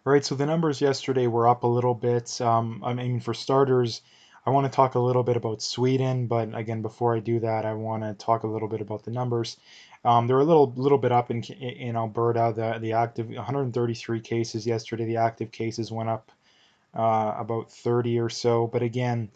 All right, so the numbers yesterday were up a little bit. I mean, for starters, I want to talk a little bit about Sweden, but again, before I do that, I want to talk a little bit about the numbers. They're a little bit up in Alberta. The active 133 cases yesterday. The active cases went up about 30 or so, but again,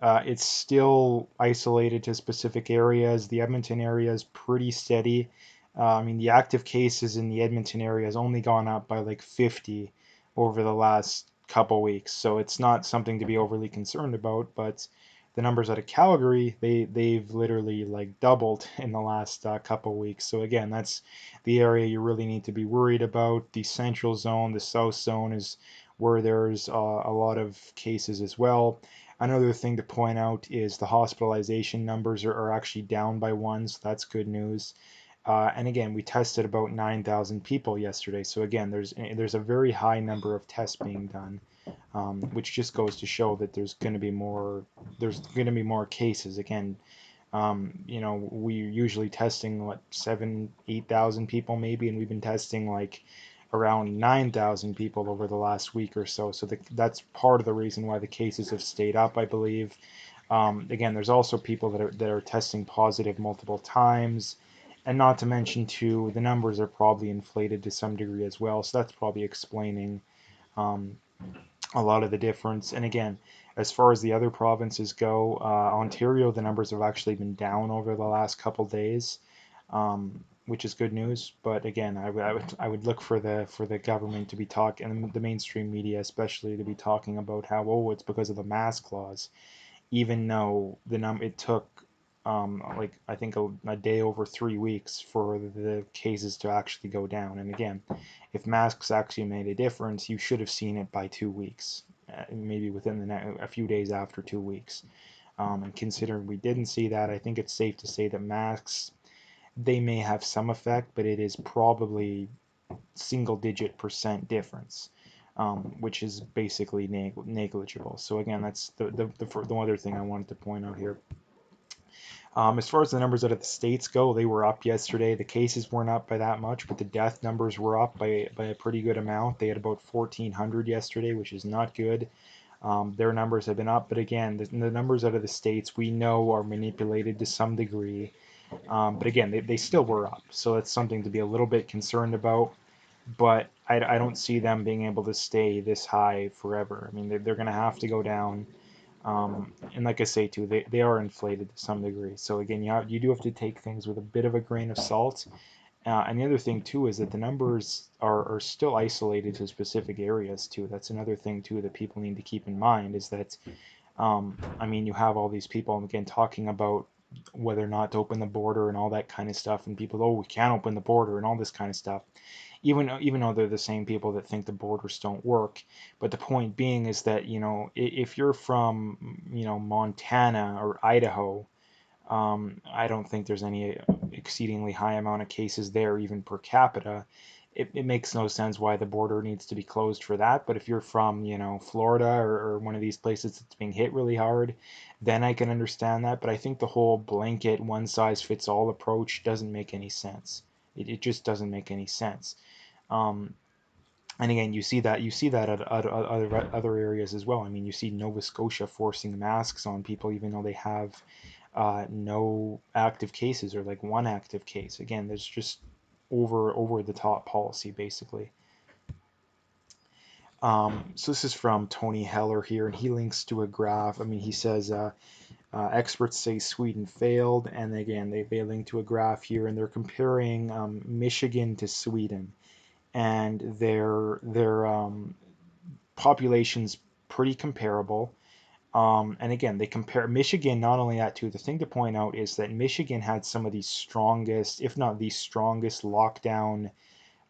it's still isolated to specific areas. The Edmonton area is pretty steady. I mean, the active cases in the Edmonton area has only gone up by like 50 over the last couple weeks, so it's not something to be overly concerned about. But the numbers out of Calgary, they've literally like doubled in the last couple weeks. So again, that's the area you really need to be worried about. The central zone, the south zone is where there's a lot of cases as well. Another thing to point out is the hospitalization numbers are actually down by one, so that's good news. And again, we tested about 9,000 people yesterday. So again, there's a very high number of tests being done, which just goes to show that there's going to be more cases. Again, we're usually testing what 8,000 people maybe, and we've been testing like around 9,000 people over the last week or so. So that's part of the reason why the cases have stayed up, I believe. Again, there's also people that are testing positive multiple times, and not to mention too, the numbers are probably inflated to some degree as well. So that's probably explaining um, a lot of the difference. And again, as far as the other provinces go, Ontario, the numbers have actually been down over the last couple days, which is good news. But again, I would look for the government to be talking, and the mainstream media especially, to be talking about how, oh, it's because of the mask laws, even though it took like I think a day over 3 weeks for the cases to actually go down. And again, if masks actually made a difference, you should have seen it by 2 weeks, maybe within a few days after 2 weeks. And considering we didn't see that, I think it's safe to say that masks, they may have some effect, but it is probably single-digit percent difference, which is basically negligible. So again, that's the other thing I wanted to point out here. As far as the numbers out of the states go, they were up yesterday. The cases weren't up by that much, but the death numbers were up by a pretty good amount. They had about 1,400 yesterday, which is not good. Their numbers have been up, but again, the numbers out of the states we know are manipulated to some degree. But again, they still were up, so that's something to be a little bit concerned about. But I don't see them being able to stay this high forever. I mean, they're going to have to go down. And like I say too, they are inflated to some degree. So again, you do have to take things with a bit of a grain of salt. And the other thing too is that the numbers are still isolated to specific areas too. That's another thing too that people need to keep in mind is that I mean you have all these people again talking about whether or not to open the border and all that kind of stuff, and people, oh, we can't open the border and all this kind of stuff, even though they're the same people that think the borders don't work. But the point being is that if you're from Montana or Idaho, I don't think there's any exceedingly high amount of cases there, even per capita. It makes no sense why the border needs to be closed for that. But if you're from, Florida or one of these places that's being hit really hard, then I can understand that. But I think the whole blanket one size fits all approach doesn't make any sense. It just doesn't make any sense. Um, and again, you see that at other areas as well. I mean, you see Nova Scotia forcing masks on people even though they have no active cases or like one active case. Again, there's just over the top policy basically. So this is from Tony Heller here, and he links to a graph. I mean, he says experts say Sweden failed, and again they link to a graph here, and they're comparing Michigan to Sweden, and their population's pretty comparable. And again, they compare Michigan. Not only that, too. The thing to point out is that Michigan had some of the strongest, if not the strongest, lockdown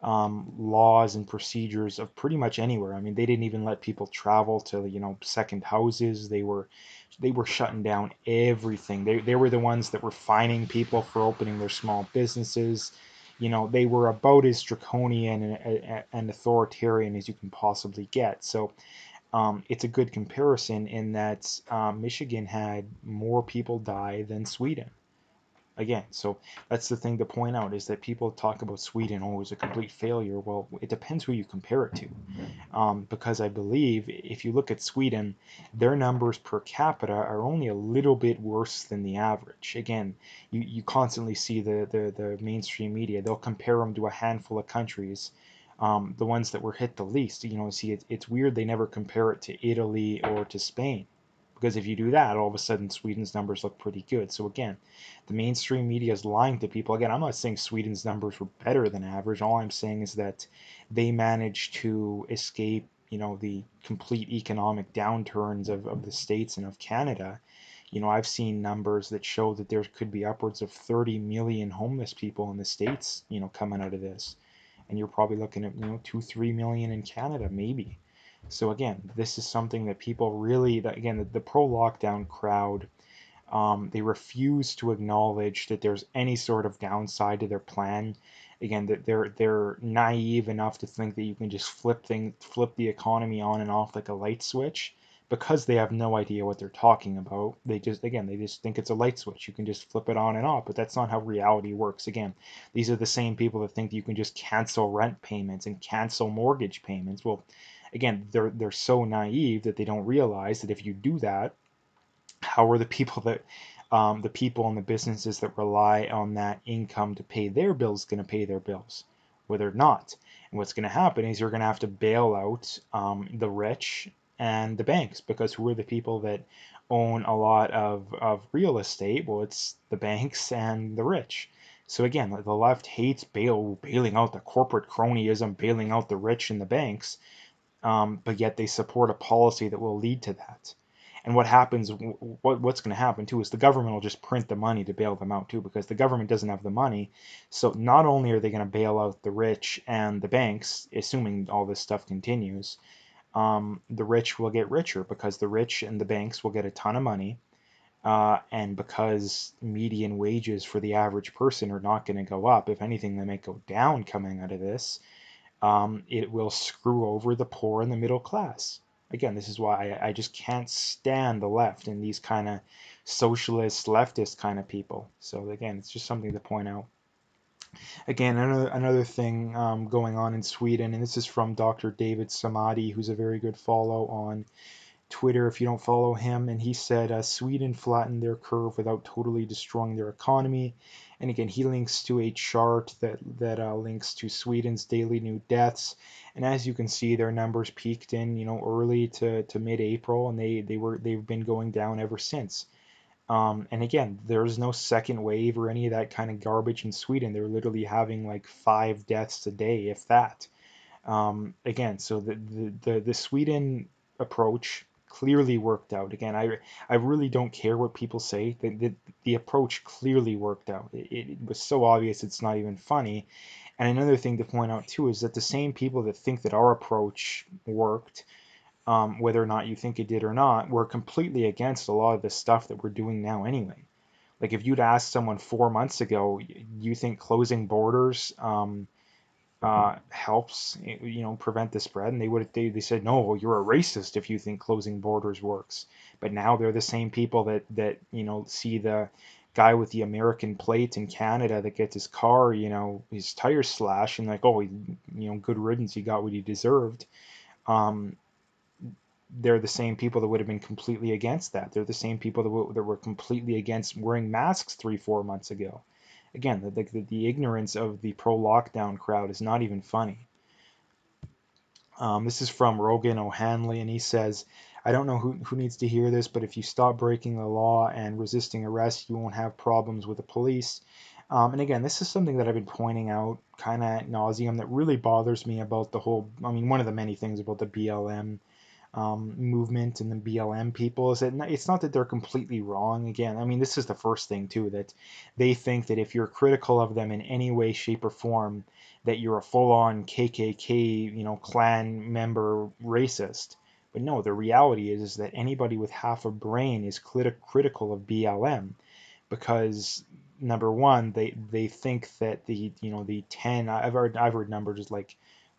laws and procedures of pretty much anywhere. I mean, they didn't even let people travel to second houses. They were shutting down everything. They were the ones that were fining people for opening their small businesses. They were about as draconian and authoritarian as you can possibly get. So it's a good comparison in that Michigan had more people die than Sweden. Again, so that's the thing to point out is that people talk about Sweden, oh, it was a complete failure. Well, it depends who you compare it to. because I believe if you look at Sweden, their numbers per capita are only a little bit worse than the average. Again, you constantly see the mainstream media, they'll compare them to a handful of countries, the ones that were hit the least. See, it's weird they never compare it to Italy or to Spain. Because if you do that, all of a sudden Sweden's numbers look pretty good. So again, the mainstream media is lying to people. Again, I'm not saying Sweden's numbers were better than average. All I'm saying is that they managed to escape, the complete economic downturns of the States and of Canada. I've seen numbers that show that there could be upwards of 30 million homeless people in the States, coming out of this. And you're probably looking at, 2, 3 million in Canada, maybe. So again, this is something that people really, that again, the pro-lockdown crowd, they refuse to acknowledge that there's any sort of downside to their plan. Again, that they're naive enough to think that you can just flip the economy on and off like a light switch, because they have no idea what they're talking about. They just think it's a light switch. You can just flip it on and off, but that's not how reality works. Again, these are the same people that think you can just cancel rent payments and cancel mortgage payments. Well, again, they're so naive that they don't realize that if you do that, how are the people and the businesses that rely on that income to pay their bills going to pay their bills? Well, they're not. And what's going to happen is you're going to have to bail out the rich and the banks, because who are the people that own a lot of real estate? Well, it's the banks and the rich. So again, the left hates bailing out the corporate cronyism, bailing out the rich and the banks, but yet they support a policy that will lead to that. And what's going to happen too is the government will just print the money to bail them out too, because the government doesn't have the money. So not only are they going to bail out the rich and the banks, assuming all this stuff continues, the rich will get richer, because the rich and the banks will get a ton of money. And because median wages for the average person are not going to go up, if anything, they may go down coming out of this, it will screw over the poor and the middle class. Again, this is why I just can't stand the left and these kind of socialist, leftist kind of people. So again, it's just something to point out. Again, another thing going on in Sweden, and this is from Dr. David Samadi, who's a very good follow on Twitter if you don't follow him, and he said Sweden flattened their curve without totally destroying their economy. And again, he links to a chart that links to Sweden's daily new deaths, and as you can see, their numbers peaked in early to mid-April, and they've been going down ever since. And again, there's no second wave or any of that kind of garbage in Sweden. They're literally having like 5 deaths a day, if that. Again, so the Sweden approach clearly worked out. Again, I really don't care what people say. The approach clearly worked out. It was so obvious it's not even funny. And another thing to point out too is that the same people that think that our approach worked, whether or not you think it did or not, were completely against a lot of the stuff that we're doing now anyway. Like if you'd asked someone 4 months ago, you think closing borders helps prevent the spread, and they said no, well, you're a racist if you think closing borders works. But now they're the same people that see the guy with the American plate in Canada that gets his car, his tires slashed, and like, oh, good riddance, he got what he deserved. um they're the same people that would have been completely against that. They're the same people that were completely against wearing masks 3 4 months ago. Again, the ignorance of the pro-lockdown crowd is not even funny. This is from Rogan O'Hanley, and he says, I don't know who needs to hear this, but if you stop breaking the law and resisting arrest, you won't have problems with the police. And again, this is something that I've been pointing out kind of ad nauseum that really bothers me about the whole, I mean, one of the many things about the BLM movement and the BLM people is that it's not that they're completely wrong. Again, I mean, this is the first thing too, that they think that if you're critical of them in any way, shape, or form, that you're a full-on KKK, Klan member racist. But no, the reality is that anybody with half a brain is critical of BLM, because number one, they think that the 10, I've heard numbers like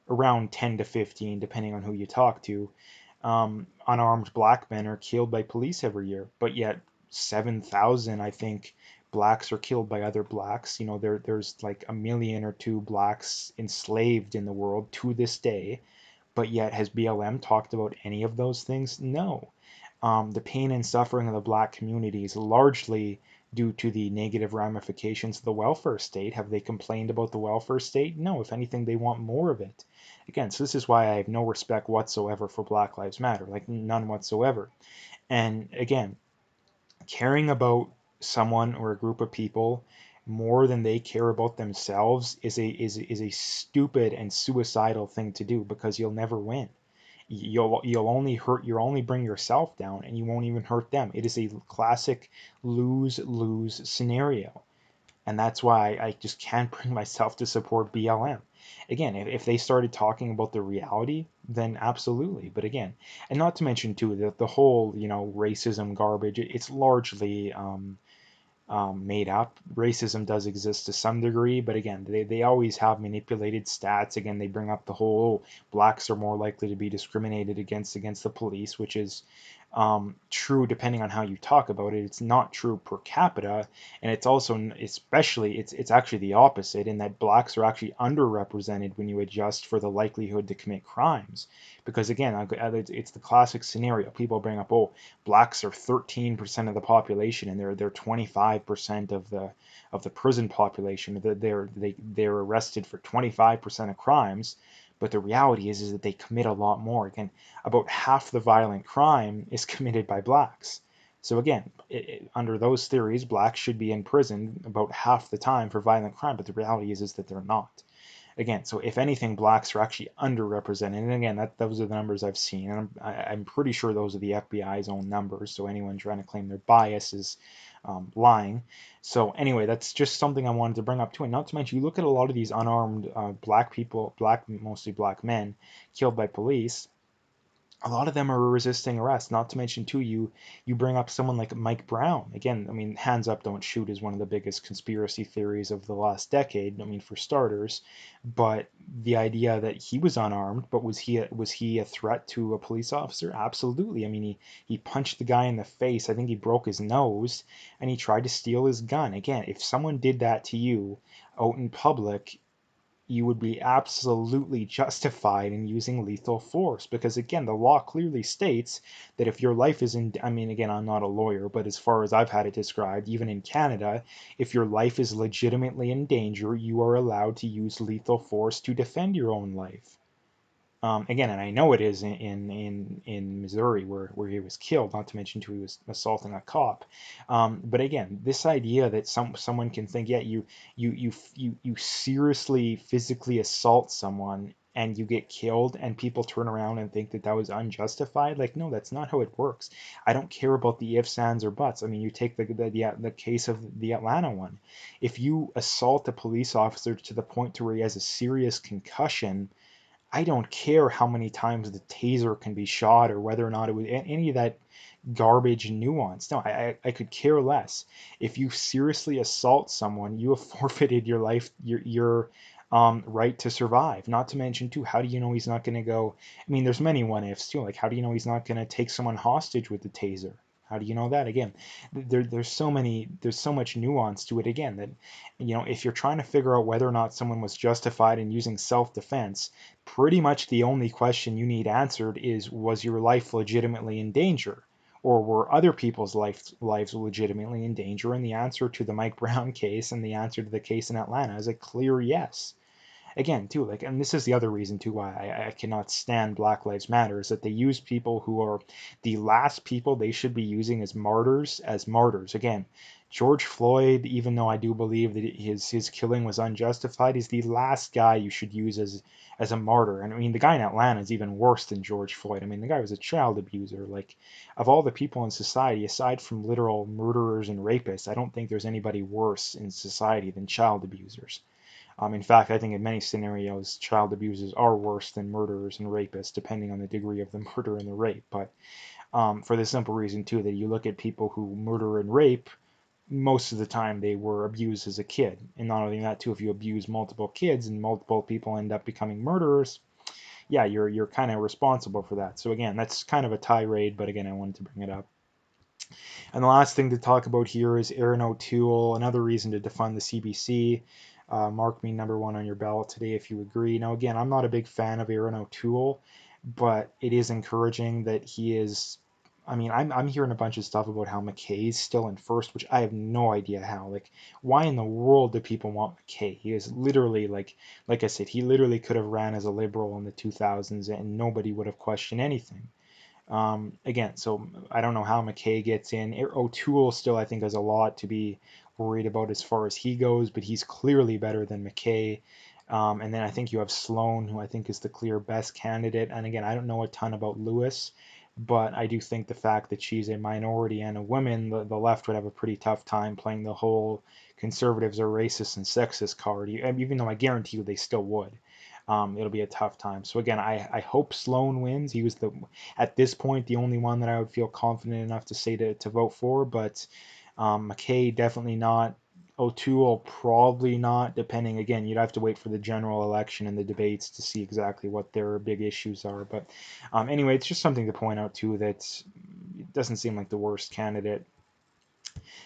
around 10 to 15, depending on who you talk to, unarmed black men are killed by police every year, but yet 7,000, I think, blacks are killed by other blacks. There's like a million or two blacks enslaved in the world to this day, But yet, has BLM talked about any of those things? No. The pain and suffering of the black community is largely due to the negative ramifications of the welfare state. Have they complained about the welfare state? No. If anything, they want more of it. Again, so this is why I have no respect whatsoever for Black Lives Matter, like none whatsoever. And again, caring about someone or a group of people more than they care about themselves is a stupid and suicidal thing to do, because you'll never win. You'll only hurt, you'll only bring yourself down, and you won't even hurt them. It is a classic lose-lose scenario. And that's why I just can't bring myself to support BLM. Again, if they started talking about the reality, then absolutely. But again, and not to mention too, the whole, racism garbage, it's largely made up. Racism does exist to some degree, but again, they always have manipulated stats. Again, they bring up the whole blacks are more likely to be discriminated against the police, which is true depending on how you talk about it. It's not true per capita, and it's also, especially, it's actually the opposite, in that blacks are actually underrepresented when you adjust for the likelihood to commit crimes. Because again, it's the classic scenario. People bring up, oh, blacks are 13% of the population, and they're 25% of the prison population. They're arrested for 25% of crimes. But the reality is that they commit a lot more. Again, about half the violent crime is committed by blacks. So again, under those theories, blacks should be in prison about half the time for violent crime, but the reality is that they're not. Again, so if anything, blacks are actually underrepresented. And again, those are the numbers I've seen. And I'm pretty sure those are the FBI's own numbers. So anyone trying to claim their bias is lying. So anyway, that's just something I wanted to bring up too. And not to mention, you look at a lot of these unarmed black people, mostly black men, killed by police. A lot of them are resisting arrest. Not to mention too, you bring up someone like Mike Brown. Again, I mean, hands up, don't shoot is one of the biggest conspiracy theories of the last decade. I mean, for starters, but the idea that he was unarmed, but was he a threat to a police officer? Absolutely. I mean, he punched the guy in the face. I think he broke his nose, and he tried to steal his gun. Again, if someone did that to you out in public, you would be absolutely justified in using lethal force, because again, the law clearly states that if your life is in, I mean, again, I'm not a lawyer, but as far as I've had it described, even in Canada, if your life is legitimately in danger, you are allowed to use lethal force to defend your own life. Again, and I know it is in Missouri where he was killed. Not to mention too, he was assaulting a cop. But again, this idea that someone can think, yeah, you seriously physically assault someone and you get killed, and people turn around and think that was unjustified. Like, no, that's not how it works. I don't care about the ifs, ands, or buts. I mean, you take the case of the Atlanta one. If you assault a police officer to the point to where he has a serious concussion, I don't care how many times the taser can be shot, or whether or not it was any of that garbage nuance. No, I could care less. If you seriously assault someone, you have forfeited your life, your right to survive. Not to mention too, how do you know he's not going to go? I mean, there's many what ifs too. Like, how do you know he's not going to take someone hostage with the taser? How do you know that? Again, there's so much nuance to it. Again, that if you're trying to figure out whether or not someone was justified in using self-defense, pretty much the only question you need answered is, was your life legitimately in danger? Or were other people's lives legitimately in danger? And the answer to the Mike Brown case and the answer to the case in Atlanta is a clear yes. Again, too, like, and this is the other reason too why I cannot stand Black Lives Matter, is that they use people who are the last people they should be using as martyrs. Again, George Floyd, even though I do believe that his killing was unjustified, is the last guy you should use as a martyr. And I mean, the guy in Atlanta is even worse than George Floyd. I mean, the guy was a child abuser. Like, of all the people in society, aside from literal murderers and rapists, I don't think there's anybody worse in society than child abusers. In fact, I think in many scenarios, child abusers are worse than murderers and rapists, depending on the degree of the murder and the rape. But for the simple reason, too, that you look at people who murder and rape, most of the time they were abused as a kid. And not only that, too, if you abuse multiple kids and multiple people end up becoming murderers, yeah, you're kind of responsible for that. So again, that's kind of a tirade, but again, I wanted to bring it up. And the last thing to talk about here is Erin O'Toole, another reason to defund the CBC. Mark me number one on your ballot today if you agree. Now, again, I'm not a big fan of Erin O'Toole. but it is encouraging that he is. I mean, I'm hearing a bunch of stuff about how McKay is still in first, which I have no idea how. Like, why in the world do people want McKay? He is literally like I said, he literally could have ran as a liberal in the 2000s, and nobody would have questioned anything. Again, so I don't know how McKay gets in. O'Toole still, I think, has a lot to be worried about as far as he goes, but he's clearly better than McKay. And then I think you have Sloan, who I think is the clear best candidate. And again, I don't know a ton about Lewis, but I do think the fact that she's a minority and a woman, the left would have a pretty tough time playing the whole conservatives are racist and sexist card, even though I guarantee you they still would. It'll be a tough time. So again, I hope Sloan wins. He was at this point the only one that I would feel confident enough to say to vote for, but McKay definitely not. O'Toole probably not, depending, again, you'd have to wait for the general election and the debates to see exactly what their big issues are. But anyway, it's just something to point out too that it doesn't seem like the worst candidate.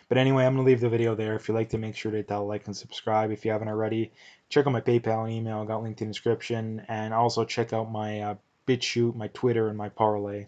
But anyway, I'm going to leave the video there. If you like to, make sure to hit that like and subscribe if you haven't already. Check out my PayPal and email, I got linked in the description, and also check out my BitChute, my Twitter, and my Parlay.